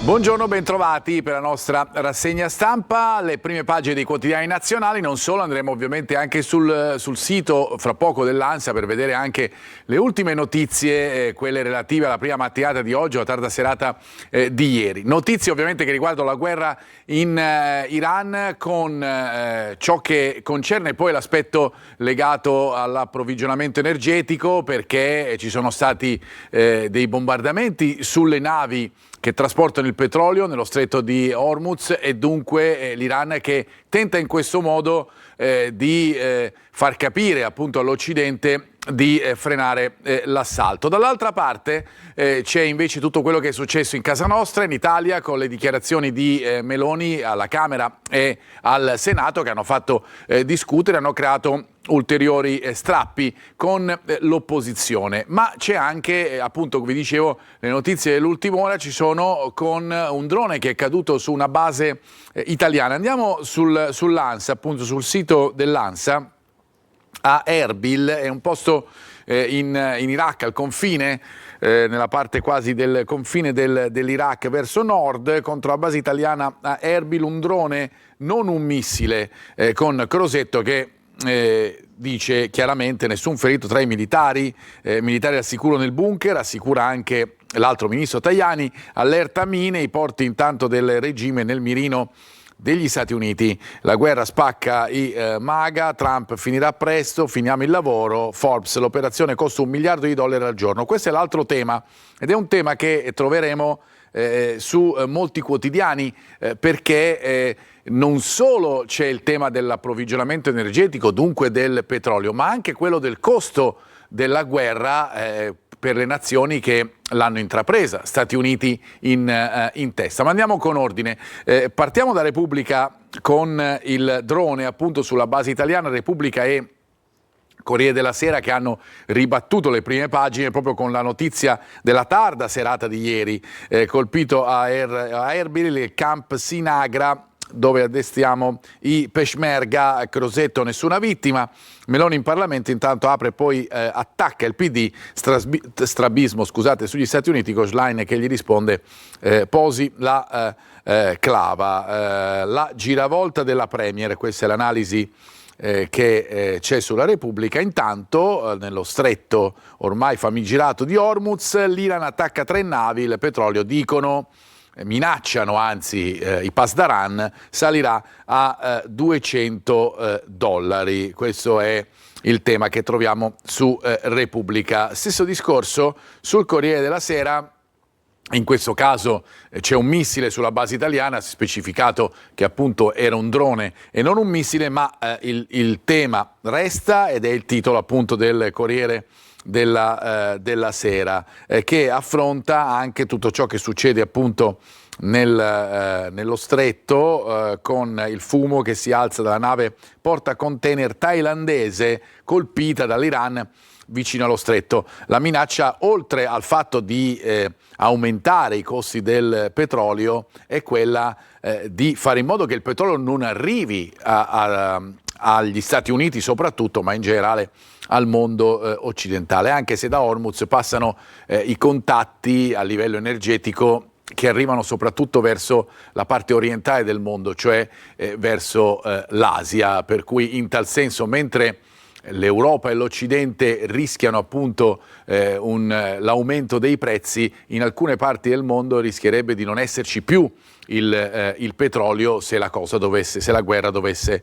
Buongiorno, bentrovati per la nostra rassegna stampa, le prime pagine dei quotidiani nazionali. Non solo, andremo ovviamente anche sul sito fra poco dell'ANSA per vedere anche le ultime notizie, quelle relative alla prima mattinata di oggi o alla tarda serata di ieri. Notizie ovviamente che riguardano la guerra in Iran, con ciò che concerne poi l'aspetto legato all'approvvigionamento energetico, perché ci sono stati dei bombardamenti sulle navi che trasportano il petrolio nello stretto di Hormuz, e dunque l'Iran che tenta in questo modo di far capire appunto all'Occidente di frenare l'assalto. Dall'altra parte c'è invece tutto quello che è successo in casa nostra, in Italia, con le dichiarazioni di Meloni alla Camera e al Senato, che hanno fatto discutere, hanno creato ulteriori strappi con l'opposizione. Ma c'è anche, appunto, come vi dicevo, le notizie dell'ultima ora ci sono con un drone che è caduto su una base italiana. Andiamo sull'ANSA, appunto sul sito dell'ANSA, a Erbil, è un posto in Iraq, al confine, nella parte quasi del confine dell'Iraq verso nord, contro la base italiana a Erbil, un drone, non un missile, con Crosetto, che dice chiaramente nessun ferito tra i militari, militari al sicuro nel bunker, assicura anche l'altro ministro Tajani, allerta mine, i porti intanto del regime nel mirino degli Stati Uniti. La guerra spacca i MAGA, Trump finirà presto, finiamo il lavoro, Forbes, l'operazione costa $1 miliardo al giorno. Questo è l'altro tema, ed è un tema che troveremo su molti quotidiani, perché non solo c'è il tema dell'approvvigionamento energetico, dunque del petrolio, ma anche quello del costo della guerra per le nazioni che l'hanno intrapresa, Stati Uniti in testa. Ma andiamo con ordine. Partiamo da Repubblica con il drone appunto sulla base italiana. Repubblica e Corriere della Sera che hanno ribattuto le prime pagine proprio con la notizia della tarda serata di ieri. Colpito a Erbil il camp Sinagra, dove addestriamo i Peshmerga, Crosetto nessuna vittima. Meloni in Parlamento intanto apre, poi attacca il PD, strabismo sugli Stati Uniti, con Schlein che gli risponde posi la clava. La giravolta della Premier, questa è l'analisi che c'è sulla Repubblica. Intanto nello stretto ormai famigerato di Hormuz, l'Iran attacca 3 navi, il petrolio, dicono, minacciano anzi, i Pasdaran, salirà a $200. Questo è il tema che troviamo su Repubblica. Stesso discorso sul Corriere della Sera. In questo caso c'è un missile sulla base italiana, si è specificato che appunto era un drone e non un missile, ma il tema resta, ed è il titolo appunto del Corriere della Sera, che affronta anche tutto ciò che succede appunto nello stretto, con il fumo che si alza dalla nave portacontainer thailandese colpita dall'Iran vicino allo stretto. La minaccia, oltre al fatto di aumentare i costi del petrolio, è quella di fare in modo che il petrolio non arrivi agli Stati Uniti soprattutto, ma in generale al mondo occidentale, anche se da Hormuz passano i contatti a livello energetico che arrivano soprattutto verso la parte orientale del mondo, cioè verso l'Asia, per cui in tal senso, mentre l'Europa e l'Occidente rischiano appunto l'aumento dei prezzi, in alcune parti del mondo rischierebbe di non esserci più il petrolio se la guerra dovesse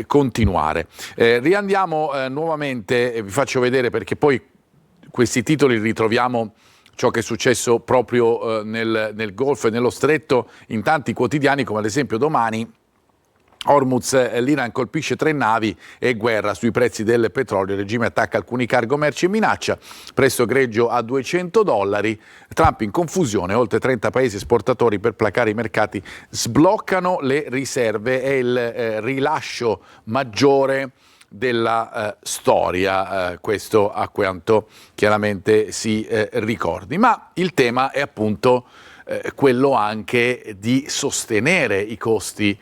continuare. Riandiamo nuovamente, vi faccio vedere, perché poi questi titoli ritroviamo ciò che è successo proprio nel Golfo e nello Stretto in tanti quotidiani, come ad esempio Domani. Hormuz, l'Iran colpisce 3 navi e guerra sui prezzi del petrolio, il regime attacca alcuni cargo merci e minaccia, prezzo greggio a $200, Trump in confusione, oltre 30 paesi esportatori per placare i mercati sbloccano le riserve, è il rilascio maggiore della storia, questo a quanto chiaramente si ricordi. Ma il tema è appunto quello anche di sostenere i costi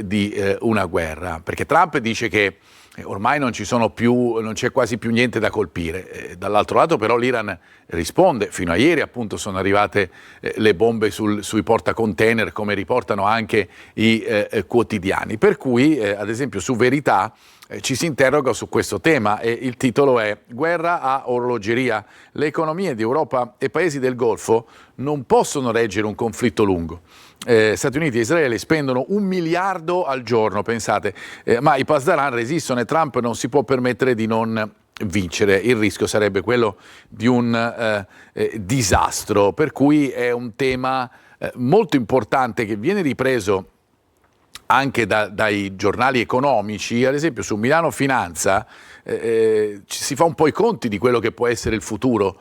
di una guerra, perché Trump dice che ormai non c'è quasi più niente da colpire. Dall'altro lato però l'Iran risponde, fino a ieri appunto sono arrivate le bombe sui portacontainer, come riportano anche i quotidiani, per cui ad esempio su Verità ci si interroga su questo tema e il titolo è "Guerra a orologeria, le economie di Europa e paesi del Golfo non possono reggere un conflitto lungo". Stati Uniti e Israele spendono 1 miliardo al giorno, pensate, ma i Pasdaran resistono e Trump non si può permettere di non vincere. Il rischio sarebbe quello di un disastro, per cui è un tema molto importante che viene ripreso anche dai giornali economici. Ad esempio su Milano Finanza si fa un po' i conti di quello che può essere il futuro,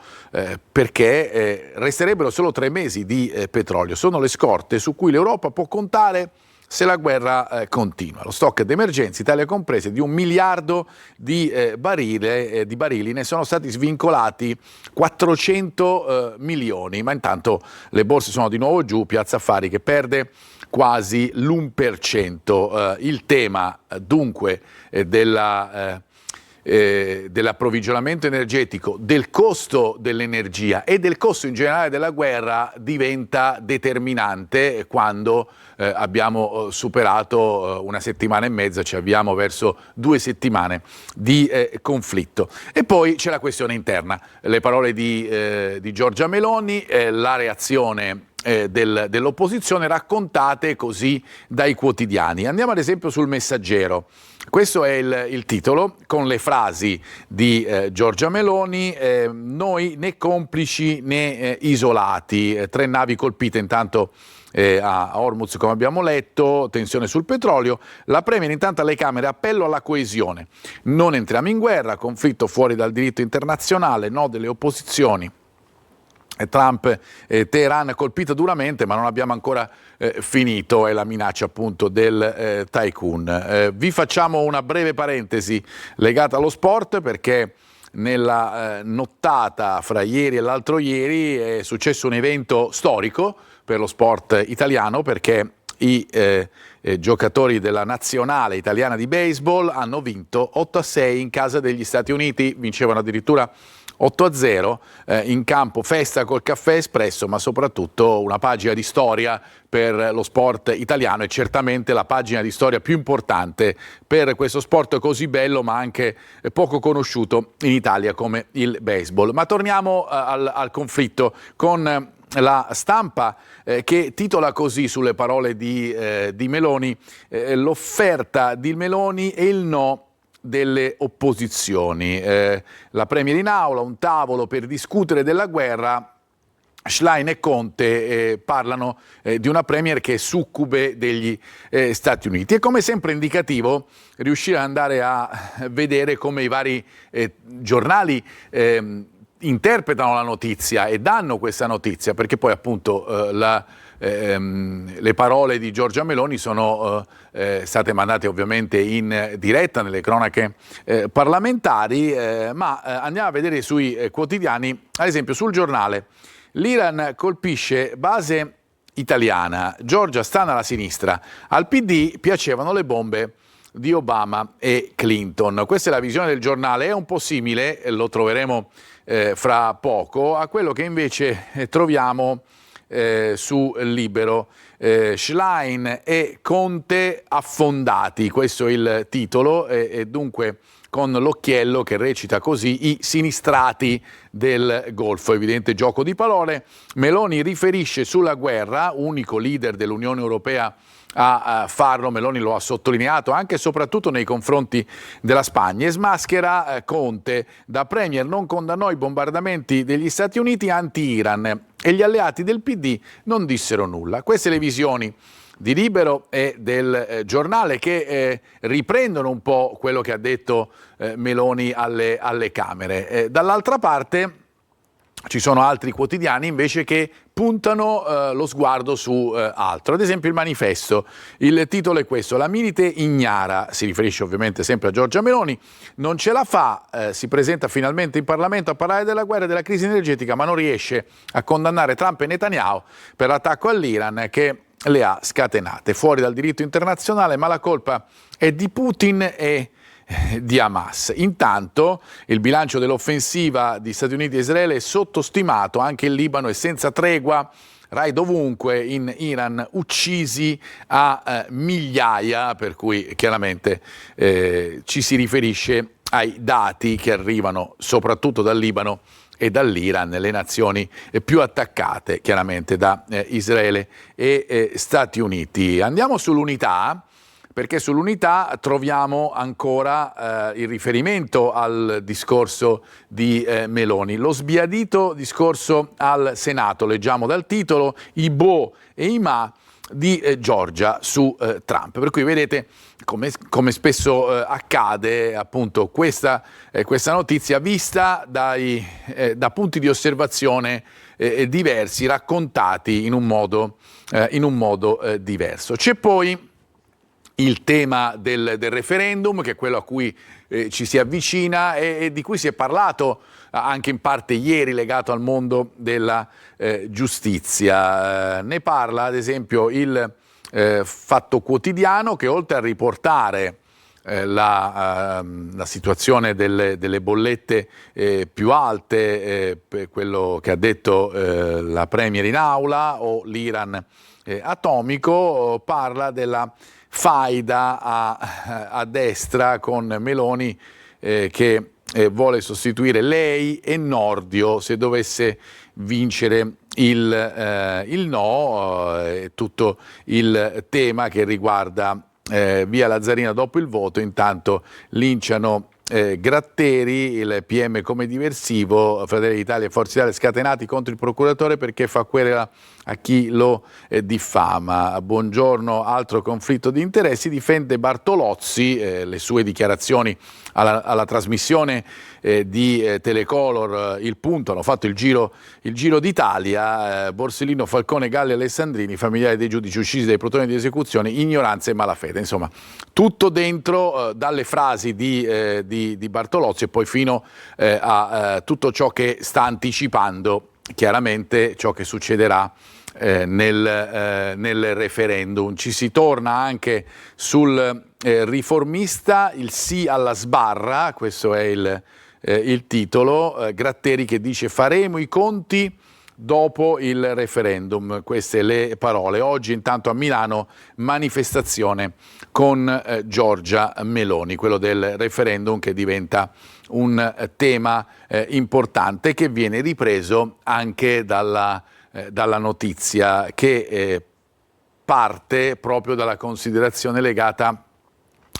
perché resterebbero solo 3 mesi di petrolio. Sono le scorte su cui l'Europa può contare se la guerra continua. Lo stock d'emergenza, Italia comprese, di 1 miliardo di barili, ne sono stati svincolati 400 milioni, ma intanto le borse sono di nuovo giù, Piazza Affari che perde quasi l'1%. Il tema dunque dell'approvvigionamento energetico, del costo dell'energia e del costo in generale della guerra diventa determinante quando abbiamo superato 1 settimana e mezza, ci avviamo verso 2 settimane di conflitto. E poi c'è la questione interna, le parole di Giorgia Meloni, la reazione dell'opposizione raccontate così dai quotidiani. Andiamo ad esempio sul Messaggero. Questo è il titolo, con le frasi di Giorgia Meloni: noi né complici né isolati. 3 navi colpite intanto a Hormuz, come abbiamo letto, tensione sul petrolio. La Premier intanto alle Camere, appello alla coesione. Non entriamo in guerra, conflitto fuori dal diritto internazionale, no delle opposizioni. Trump, Teheran colpita duramente, ma non abbiamo ancora finito, è la minaccia appunto del tycoon. Vi facciamo una breve parentesi legata allo sport, perché nella nottata fra ieri e l'altro ieri è successo un evento storico per lo sport italiano, perché i giocatori della nazionale italiana di baseball hanno vinto 8-6 in casa degli Stati Uniti, vincevano addirittura 8-0, in campo festa col caffè espresso, ma soprattutto una pagina di storia per lo sport italiano, e certamente la pagina di storia più importante per questo sport così bello ma anche poco conosciuto in Italia come il baseball. Ma torniamo al conflitto con La Stampa, che titola così sulle parole di Meloni: l'offerta di Meloni e il no delle opposizioni. La Premier in aula, un tavolo per discutere della guerra. Schlein e Conte parlano di una Premier che è succube degli Stati Uniti. È come sempre indicativo riuscire ad andare a vedere come i vari giornali interpretano la notizia e danno questa notizia, perché poi appunto le parole di Giorgia Meloni sono state mandate ovviamente in diretta nelle cronache parlamentari, ma andiamo a vedere sui quotidiani. Ad esempio sul Giornale: l'Iran colpisce base italiana, Giorgia sta alla sinistra, al PD piacevano le bombe di Obama e Clinton. Questa è la visione del Giornale, è un po' simile, lo troveremo fra poco, a quello che invece troviamo su Libero. Schlein e Conte affondati, questo è il titolo, e dunque con l'occhiello che recita così: i sinistrati del Golfo. Evidente gioco di parole. Meloni riferisce sulla guerra, unico leader dell'Unione Europea a farlo. Meloni lo ha sottolineato anche e soprattutto nei confronti della Spagna, e smaschera Conte: da Premier non condannò i bombardamenti degli Stati Uniti anti-Iran e gli alleati del PD non dissero nulla. Queste le visioni di Libero e del Giornale, che riprendono un po' quello che ha detto Meloni alle Camere. Dall'altra parte ci sono altri quotidiani invece che puntano lo sguardo su altro. Ad esempio il Manifesto, il titolo è questo: la milite ignara, si riferisce ovviamente sempre a Giorgia Meloni, non ce la fa, si presenta finalmente in Parlamento a parlare della guerra e della crisi energetica, ma non riesce a condannare Trump e Netanyahu per l'attacco all'Iran che le ha scatenate. Fuori dal diritto internazionale, ma la colpa è di Putin e di Hamas. Intanto il bilancio dell'offensiva di Stati Uniti e Israele è sottostimato, anche il Libano è senza tregua, raid ovunque in Iran, uccisi a migliaia, per cui chiaramente ci si riferisce ai dati che arrivano soprattutto dal Libano e dall'Iran, le nazioni più attaccate chiaramente da Israele e Stati Uniti. Andiamo sull'Unità, perché sull'Unità troviamo ancora il riferimento al discorso di Meloni. Lo sbiadito discorso al Senato, leggiamo dal titolo, i boh e i ma di Giorgia su Trump. Per cui vedete, come spesso accade, appunto, questa notizia vista da punti di osservazione diversi, raccontati in un modo diverso. C'è poi il tema del referendum, che è quello a cui ci si avvicina e di cui si è parlato anche in parte ieri, legato al mondo della giustizia. Ne parla ad esempio il Fatto Quotidiano, che oltre a riportare la situazione delle bollette più alte, per quello che ha detto la Premier in aula, o l'Iran atomico, parla della faida a destra con Meloni che vuole sostituire lei e Nordio se dovesse vincere il no, tutto il tema che riguarda via Lazzarina dopo il voto. Intanto linciano Gratteri, il PM come diversivo, Fratelli d'Italia e Forza Italia scatenati contro il procuratore perché fa querela a chi lo diffama. Buongiorno, altro conflitto di interessi, difende Bartolozzi, le sue dichiarazioni alla trasmissione di Telecolor Il Punto hanno fatto il giro d'Italia. Borsellino, Falcone, Galli e Alessandrini, familiari dei giudici uccisi dai plotoni di esecuzione, ignoranza e malafede. Insomma, tutto dentro, dalle frasi di Bartolozzi e poi fino a tutto ciò che sta anticipando chiaramente ciò che succederà nel referendum. Ci si torna anche sul riformista, il sì alla sbarra, questo è il titolo, Gratteri che dice faremo i conti dopo il referendum, queste le parole. Oggi intanto a Milano manifestazione con Giorgia Meloni, quello del referendum che diventa un tema importante che viene ripreso anche dalla notizia che parte proprio dalla considerazione legata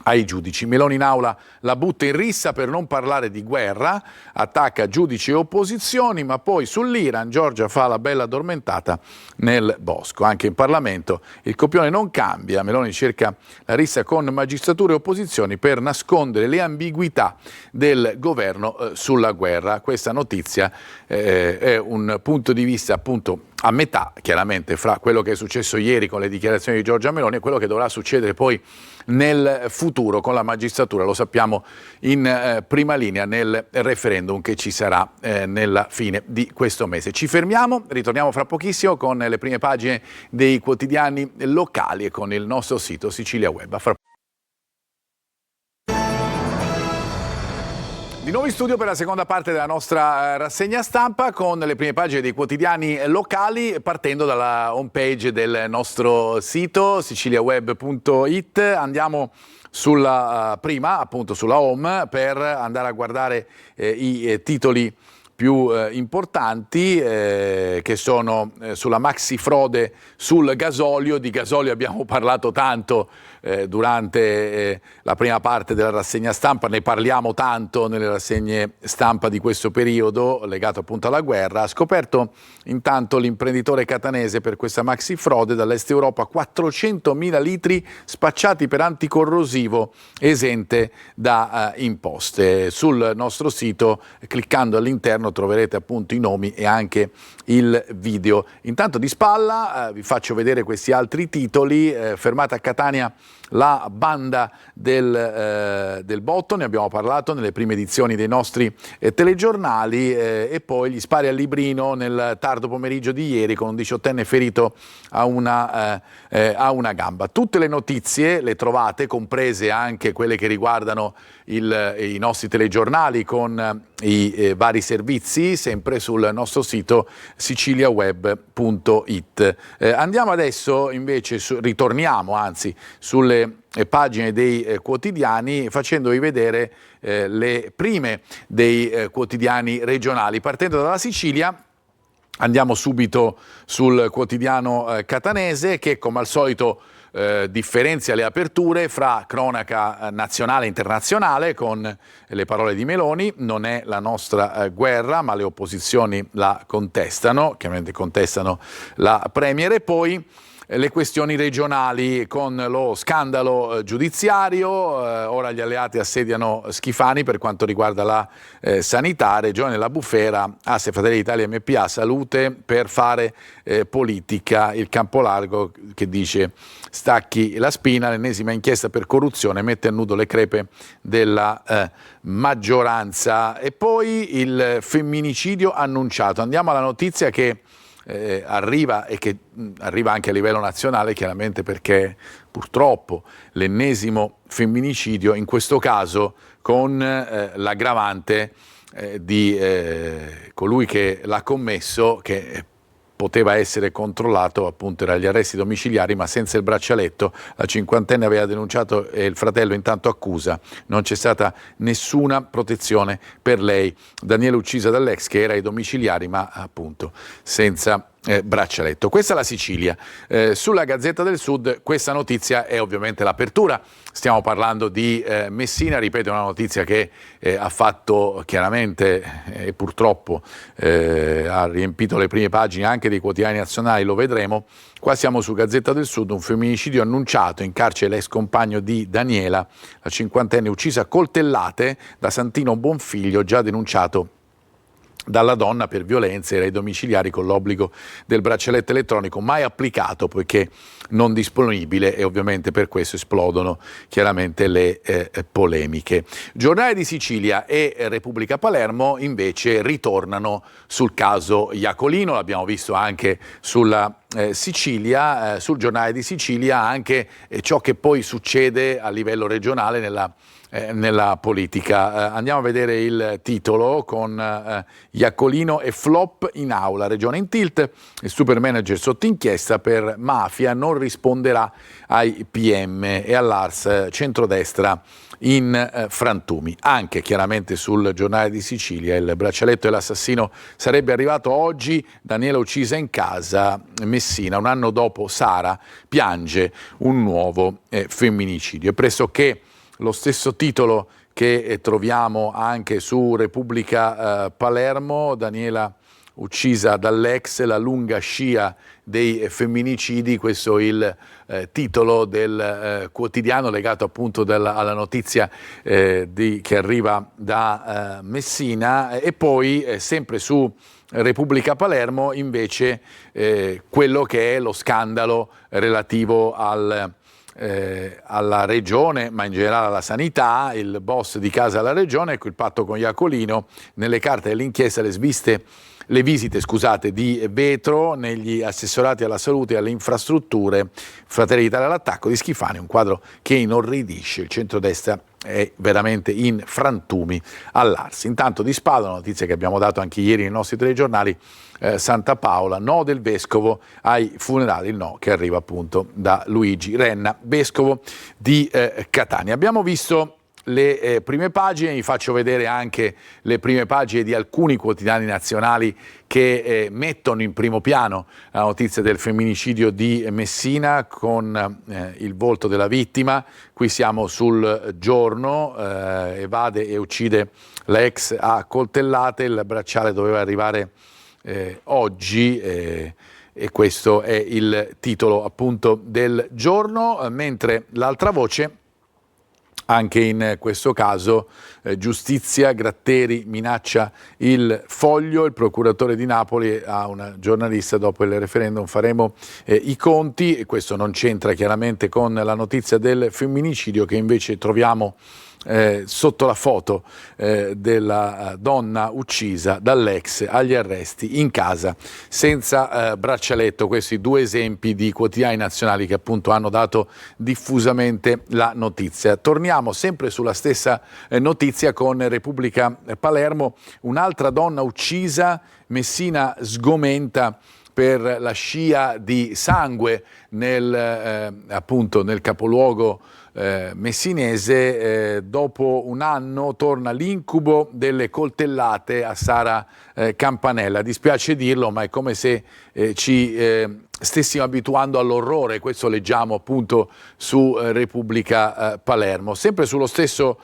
ai giudici. Meloni in aula la butta in rissa per non parlare di guerra, attacca giudici e opposizioni, ma poi sull'Iran Giorgia fa la bella addormentata nel bosco. Anche in Parlamento il copione non cambia, Meloni cerca la rissa con magistratura e opposizioni per nascondere le ambiguità del governo sulla guerra. Questa notizia è un punto di vista appunto a metà, chiaramente, fra quello che è successo ieri con le dichiarazioni di Giorgia Meloni e quello che dovrà succedere poi nel futuro con la magistratura, lo sappiamo, in prima linea nel referendum che ci sarà nella fine di questo mese. Ci fermiamo, ritorniamo fra pochissimo con le prime pagine dei quotidiani locali e con il nostro sito Sicilia Web. Di nuovo in studio per la seconda parte della nostra rassegna stampa con le prime pagine dei quotidiani locali, partendo dalla homepage del nostro sito siciliaweb.it. Andiamo sulla prima, appunto sulla home, per andare a guardare i titoli più importanti che sono sulla maxi frode sul gasolio. Di gasolio abbiamo parlato tanto durante la prima parte della rassegna stampa, ne parliamo tanto nelle rassegne stampa di questo periodo legato appunto alla guerra. Ha scoperto intanto l'imprenditore catanese per questa maxi frode dall'est Europa 400.000 litri spacciati per anticorrosivo esente da imposte. Sul nostro sito, cliccando all'interno, troverete appunto i nomi e anche il video. Intanto di spalla vi faccio vedere questi altri titoli. Fermata a Catania la banda del botto, ne abbiamo parlato nelle prime edizioni dei nostri telegiornali, e poi gli spari al librino nel tardo pomeriggio di ieri con un 18enne ferito a una gamba. Tutte le notizie le trovate, comprese anche quelle che riguardano i nostri telegiornali con i vari servizi, sempre sul nostro sito siciliaweb.it. Andiamo adesso invece, ritorniamo anzi sulle pagine dei quotidiani, facendovi vedere le prime dei quotidiani regionali. Partendo dalla Sicilia, andiamo subito sul quotidiano catanese, che come al solito differenzia le aperture fra cronaca nazionale e internazionale con le parole di Meloni. Non è la nostra guerra, ma le opposizioni la contestano, chiaramente contestano la Premier, e poi le questioni regionali con lo scandalo giudiziario. Ora gli alleati assediano Schifani per quanto riguarda la sanità, Regione La Bufera, Asse, Fratelli d'Italia, MPA, Salute per fare politica. Il Campolargo che dice stacchi la spina, l'ennesima inchiesta per corruzione mette a nudo le crepe della maggioranza. E poi il femminicidio annunciato. Andiamo alla notizia che arriva e che arriva anche a livello nazionale, chiaramente, perché purtroppo l'ennesimo femminicidio, in questo caso con l'aggravante di colui che l'ha commesso, che poteva essere controllato, appunto era agli arresti domiciliari ma senza il braccialetto. La cinquantenne aveva denunciato e il fratello intanto accusa. Non c'è stata nessuna protezione per lei. Daniela uccisa dall'ex che era ai domiciliari ma appunto senza braccialetto. Questa è la Sicilia. Sulla Gazzetta del Sud questa notizia è ovviamente l'apertura. Stiamo parlando di Messina, ripeto, è una notizia che ha fatto chiaramente e purtroppo ha riempito le prime pagine anche dei quotidiani nazionali, lo vedremo. Qua siamo su Gazzetta del Sud, un femminicidio annunciato, in carcere l'ex compagno di Daniela, la cinquantenne uccisa a coltellate da Santino Bonfiglio, già denunciato dalla donna per violenze, era ai domiciliari con l'obbligo del braccialetto elettronico mai applicato poiché non disponibile, e ovviamente per questo esplodono chiaramente le polemiche. Giornale di Sicilia e Repubblica Palermo invece ritornano sul caso Iacolino, l'abbiamo visto anche sulla Sicilia, sul Giornale di Sicilia anche ciò che poi succede a livello regionale nella politica. Andiamo a vedere il titolo con Iacolino e flop in aula, regione in tilt, il super manager sotto inchiesta per mafia non risponderà ai PM, e all'Ars centrodestra in frantumi. Anche chiaramente sul Giornale di Sicilia il braccialetto dell'assassino sarebbe arrivato oggi, Daniela uccisa in casa, Messina, un anno dopo Sara piange un nuovo femminicidio. Pressoché lo stesso titolo che troviamo anche su Repubblica Palermo, Daniela uccisa dall'ex, la lunga scia dei femminicidi, questo è il titolo del quotidiano legato appunto alla notizia che arriva da Messina. E poi sempre su Repubblica Palermo invece quello che è lo scandalo relativo alla regione, ma in generale alla sanità, il boss di casa alla regione, ecco il patto con Iacolino, nelle carte dell'inchiesta le visite di vetro negli assessorati alla salute e alle infrastrutture, Fratelli d'Italia all'attacco di Schifani, un quadro che inorridisce, il centrodestra è veramente in frantumi all'Ars. Intanto di Spada, una notizia che abbiamo dato anche ieri nei nostri telegiornali, Santa Paola, no del vescovo ai funerali, il no che arriva appunto da Luigi Renna, vescovo di Catania. Abbiamo visto le prime pagine, vi faccio vedere anche le prime pagine di alcuni quotidiani nazionali che mettono in primo piano la notizia del femminicidio di Messina con il volto della vittima. Qui siamo sul Giorno, evade e uccide la ex a coltellate, il bracciale doveva arrivare oggi e questo è il titolo appunto del Giorno, mentre l'altra voce Anche in questo caso giustizia, Gratteri minaccia il Foglio, il procuratore di Napoli a una giornalista: dopo il referendum faremo i conti. E questo non c'entra chiaramente con la notizia del femminicidio che invece troviamo sotto la foto della donna uccisa dall'ex agli arresti in casa senza braccialetto. Questi due esempi di quotidiani nazionali che appunto hanno dato diffusamente la notizia. Torniamo sempre sulla stessa notizia con Repubblica Palermo: un'altra donna uccisa, Messina sgomenta per la scia di sangue appunto nel capoluogo messinese. Dopo un anno torna l'incubo delle coltellate a Sara Campanella. Dispiace dirlo, ma è come se ci stessimo abituando all'orrore. Questo leggiamo appunto su Repubblica Palermo. Sempre sullo stesso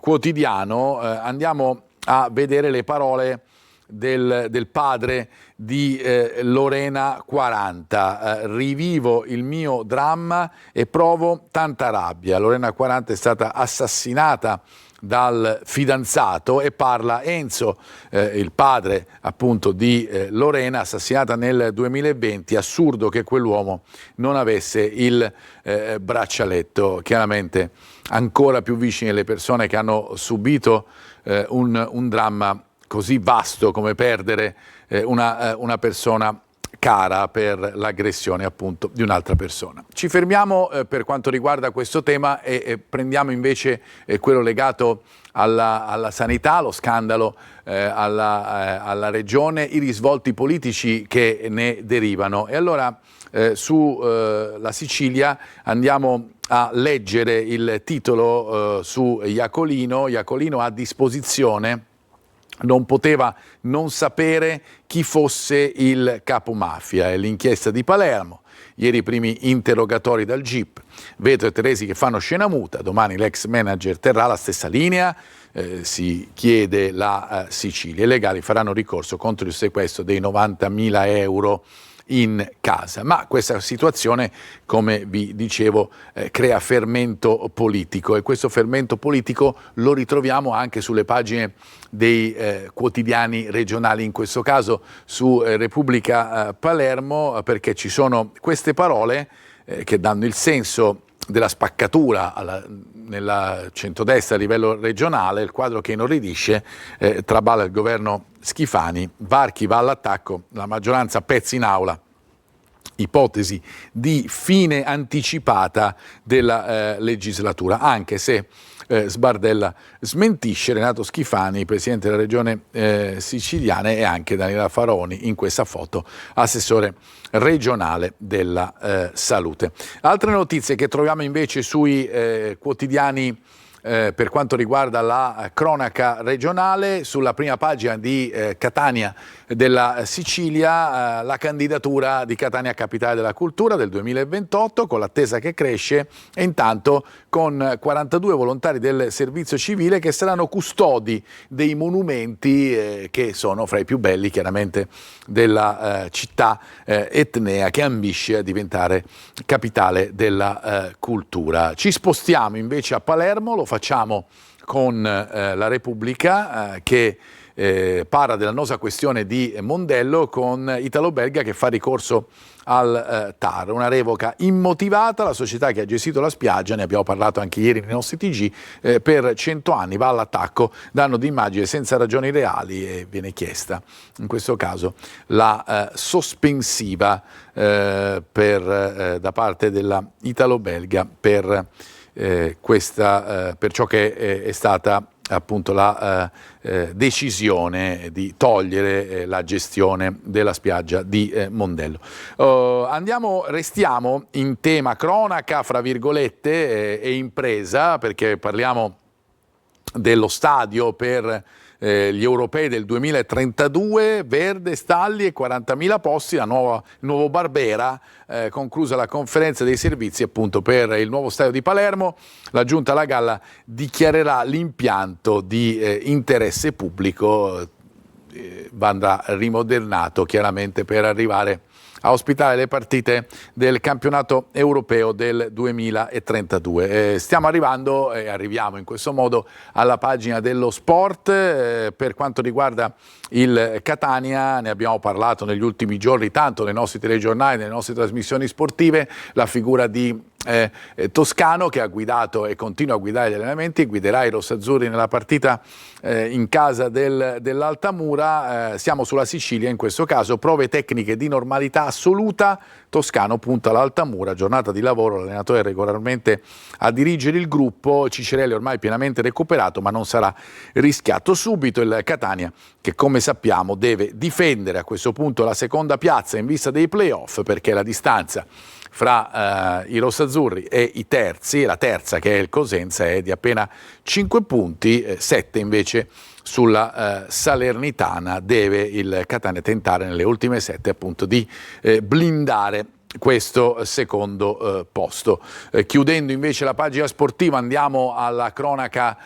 quotidiano andiamo a vedere le parole del padre di Lorena 40. Rivivo il mio dramma e provo tanta rabbia. Lorena 40 è stata assassinata dal fidanzato e parla Enzo, il padre appunto di Lorena, assassinata nel 2020. Assurdo che quell'uomo non avesse il braccialetto. Chiaramente ancora più vicine le persone che hanno subito un dramma così vasto come perdere una persona cara per l'aggressione appunto di un'altra persona. Ci fermiamo per quanto riguarda questo tema e prendiamo invece quello legato alla sanità, lo scandalo alla regione, i risvolti politici che ne derivano. E allora sulla Sicilia andiamo a leggere il titolo su Iacolino. Iacolino a disposizione non poteva non sapere chi fosse il capomafia. È l'inchiesta di Palermo. Ieri i primi interrogatori dal GIP. Veto e Teresi che fanno scena muta. Domani l'ex manager terrà la stessa linea. Si chiede la Sicilia. I legali faranno ricorso contro il sequestro dei 90.000 euro in casa. Ma questa situazione, come vi dicevo, crea fermento politico, e questo fermento politico lo ritroviamo anche sulle pagine dei quotidiani regionali, in questo caso su Repubblica Palermo, perché ci sono queste parole che danno il senso della spaccatura nella centrodestra a livello regionale. Il quadro che inorridisce: traballa il governo Schifani, Varchi va all'attacco, la maggioranza pezzi in aula, ipotesi di fine anticipata della legislatura, anche se Sbardella smentisce. Renato Schifani, presidente della regione siciliana, e anche Daniela Faroni, in questa foto, assessore regionale della salute. Altre notizie che troviamo invece sui quotidiani per quanto riguarda la cronaca regionale: sulla prima pagina di Catania della Sicilia, la candidatura di Catania Capitale della Cultura del 2028, con l'attesa che cresce, e intanto con 42 volontari del servizio civile che saranno custodi dei monumenti che sono fra i più belli chiaramente della città etnea che ambisce a diventare capitale della cultura. Ci spostiamo invece a Palermo, lo facciamo con la Repubblica che parla dell'annosa questione di Mondello, con Italo-Belga che fa ricorso al TAR, una revoca immotivata. La società che ha gestito la spiaggia, ne abbiamo parlato anche ieri nei nostri TG, per 100 anni va all'attacco, danno di immagine senza ragioni reali, e viene chiesta in questo caso la sospensiva da parte della Italo-Belga per ciò che è stata appunto la decisione di togliere la gestione della spiaggia di Mondello. Restiamo in tema cronaca, fra virgolette, e impresa, perché parliamo dello stadio per gli europei del 2032, verde, stalli e 40.000 posti, il nuovo Barbera. Conclusa la conferenza dei servizi appunto per il nuovo stadio di Palermo, la Giunta alla Galla dichiarerà l'impianto di interesse pubblico, andrà rimodernato chiaramente per arrivare a ospitare le partite del campionato europeo del 2032. Stiamo arrivando e arriviamo in questo modo alla pagina dello sport. Per quanto riguarda il Catania, ne abbiamo parlato negli ultimi giorni tanto nei nostri telegiornali, nelle nostre trasmissioni sportive, la figura di Toscano, che ha guidato e continua a guidare gli allenamenti e guiderà i rossazzurri nella partita in casa dell'Altamura. Siamo sulla Sicilia in questo caso, prove tecniche di normalità assoluta. Toscano punta all'Altamura, giornata di lavoro, l'allenatore è regolarmente a dirigere il gruppo. Cicerelli ormai pienamente recuperato, ma non sarà rischiato subito. Il Catania, che come sappiamo deve difendere a questo punto la seconda piazza in vista dei playoff, perché la distanza fra i rossazzurri e i terzi, la terza che è il Cosenza, è di appena 5 punti, 7 invece sulla Salernitana. Deve il Catania tentare nelle ultime 7 appunto di blindare questo secondo posto. Chiudendo invece la pagina sportiva, andiamo alla cronaca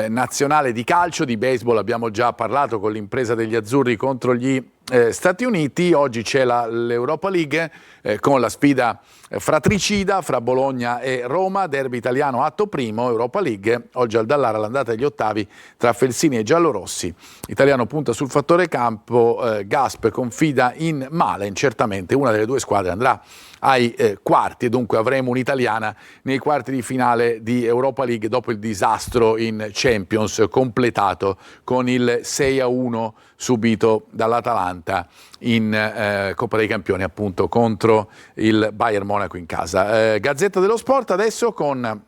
nazionale di calcio. Di baseball abbiamo già parlato con l'impresa degli azzurri contro gli Stati Uniti. Oggi c'è l'Europa League con la sfida fratricida fra Bologna e Roma, derby italiano atto primo, Europa League. Oggi al Dallara l'andata agli ottavi tra Felsini e giallorossi. Italiano punta sul fattore campo, Gasp confida in Malen, certamente una delle due squadre andrà ai quarti e dunque avremo un'italiana nei quarti di finale di Europa League dopo il disastro in Champions completato con il 6-1 subito dall'Atalanta in Coppa dei Campioni appunto contro il Bayern Monaco in casa. Gazzetta dello Sport adesso con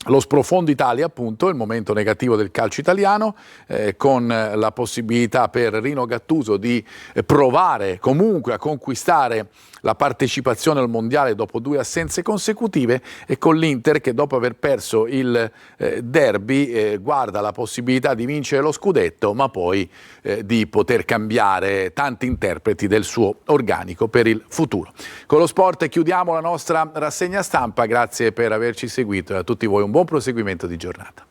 lo Sprofondo Italia, appunto, il momento negativo del calcio italiano, con la possibilità per Rino Gattuso di provare comunque a conquistare la partecipazione al Mondiale dopo 2 assenze consecutive, e con l'Inter che dopo aver perso il derby guarda la possibilità di vincere lo scudetto, ma poi di poter cambiare tanti interpreti del suo organico per il futuro. Con lo sport chiudiamo la nostra rassegna stampa, grazie per averci seguito e a tutti voi un buon proseguimento di giornata.